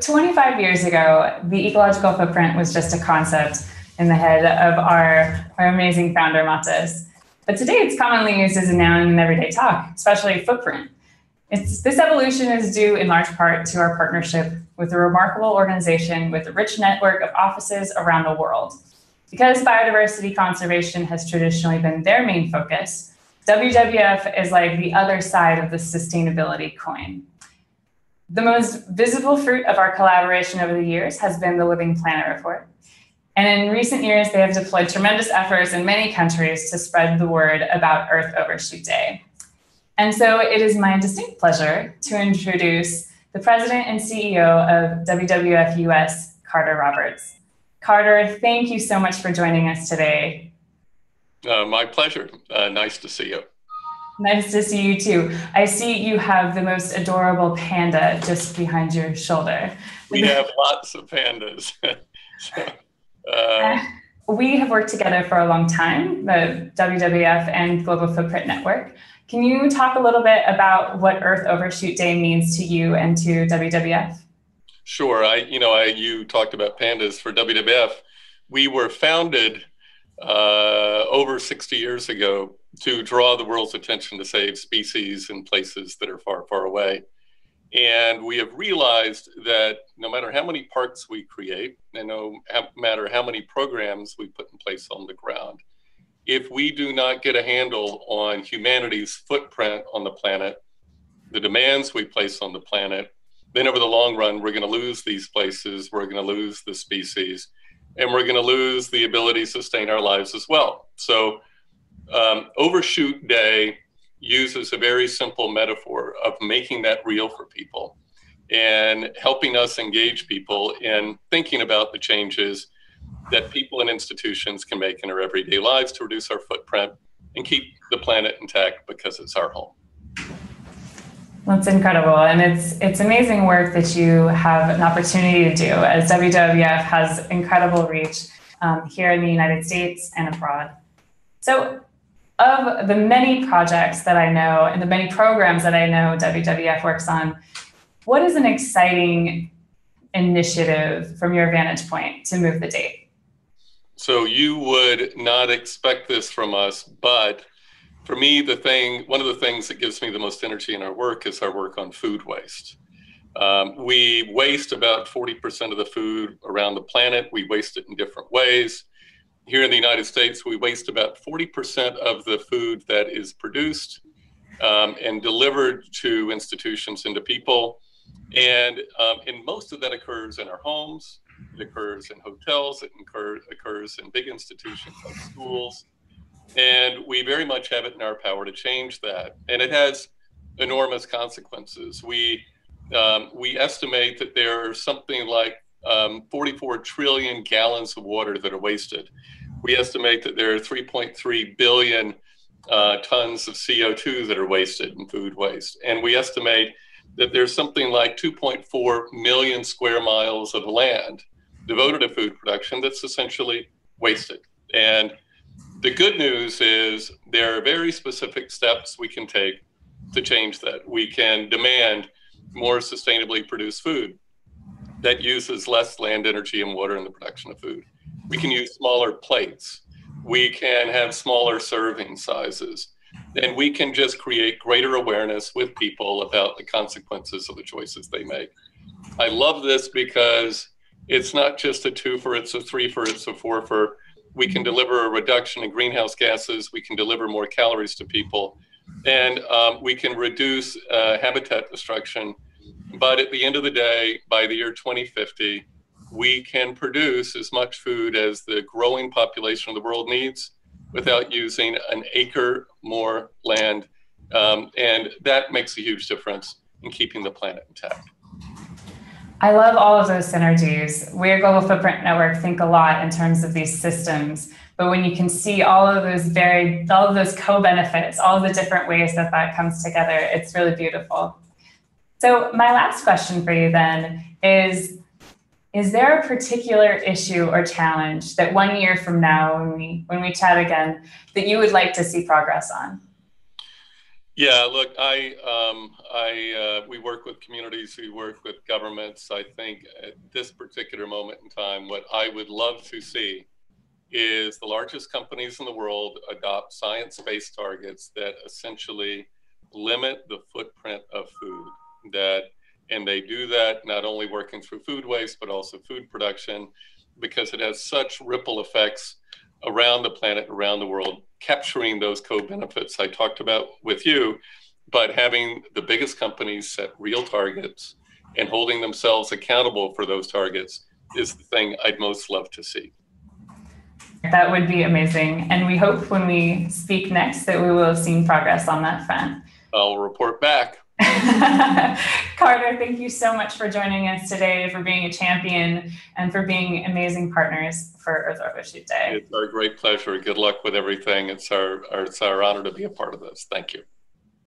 25 years ago, the ecological footprint was just a concept in the head of our amazing founder, Matas. But today it's commonly used as a noun in everyday talk, especially footprint. This evolution is due in large part to our partnership with a remarkable organization with a rich network of offices around the world. Because biodiversity conservation has traditionally been their main focus, WWF is like the other side of the sustainability coin. The most visible fruit of our collaboration over the years has been the Living Planet Report. And in recent years, they have deployed tremendous efforts in many countries to spread the word about Earth Overshoot Day. And so it is my distinct pleasure to introduce the president and CEO of WWF US, Carter Roberts. Carter, thank you so much for joining us today. My pleasure. Nice to see you. Nice to see you too. I see you have the most adorable panda just behind your shoulder. We have lots of pandas. We have worked together for a long time, the WWF and Global Footprint Network. Can you talk a little bit about what Earth Overshoot Day means to you and to WWF? Sure. You talked about pandas. For WWF. We were founded over 60 years ago to draw the world's attention to save species in places that are far, far away. And we have realized that no matter how many parks we create, and no matter how many programs we put in place on the ground, if we do not get a handle on humanity's footprint on the planet, the demands we place on the planet, then over the long run, we're going to lose these places, we're going to lose the species, and we're going to lose the ability to sustain our lives as well. So Overshoot Day uses a very simple metaphor of making that real for people and helping us engage people in thinking about the changes that people and institutions can make in our everyday lives to reduce our footprint and keep the planet intact because it's our home. That's incredible. And it's amazing work that you have an opportunity to do, as WWF has incredible reach here in the United States and abroad. So of the many projects that I know and the many programs that I know WWF works on, what is an exciting initiative from your vantage point to move the date? So you would not expect this from us, but for me, one of the things that gives me the most energy in our work is our work on food waste. We waste about 40% of the food around the planet. We waste it in different ways. Here in the United States, we waste about 40% of the food that is produced and delivered to institutions and to people. And most of that occurs in our homes, it occurs in hotels, it occurs in big institutions like schools. And we very much have it in our power to change that. And it has enormous consequences. We estimate that there are something like 44 trillion gallons of water that are wasted. We estimate that there are 3.3 billion tons of CO2 that are wasted in food waste. And we estimate that there's something like 2.4 million square miles of land devoted to food production that's essentially wasted. And the good news is there are very specific steps we can take to change that. We can demand more sustainably produced food that uses less land, energy, and water in the production of food. We can use smaller plates. We can have smaller serving sizes. And we can just create greater awareness with people about the consequences of the choices they make. I love this because it's not just a two-fer, it's a three-fer, it's a four-fer. We can deliver a reduction in greenhouse gases. We can deliver more calories to people. And we can reduce habitat destruction. But at the end of the day, by the year 2050, we can produce as much food as the growing population of the world needs without using an acre more land. And that makes a huge difference in keeping the planet intact. I love all of those synergies. We at Global Footprint Network think a lot in terms of these systems, but when you can see all of those co-benefits, all of the different ways that comes together, it's really beautiful. So my last question for you then is there a particular issue or challenge that 1 year from now, when we chat again, that you would like to see progress on? Yeah, look, we work with communities, we work with governments. I think at this particular moment in time, what I would love to see is the largest companies in the world adopt science-based targets that essentially limit the footprint of food. And they do that not only working through food waste, but also food production, because it has such ripple effects around the planet, around the world, capturing those co-benefits I talked about with you, but having the biggest companies set real targets and holding themselves accountable for those targets is the thing I'd most love to see. That would be amazing. And we hope when we speak next that we will have seen progress on that front. I'll report back. Carter, thank you so much for joining us today, for being a champion, and for being amazing partners for Earth Overshoot Day. It's our great pleasure. Good luck with everything. It's our honor to be a part of this. Thank you.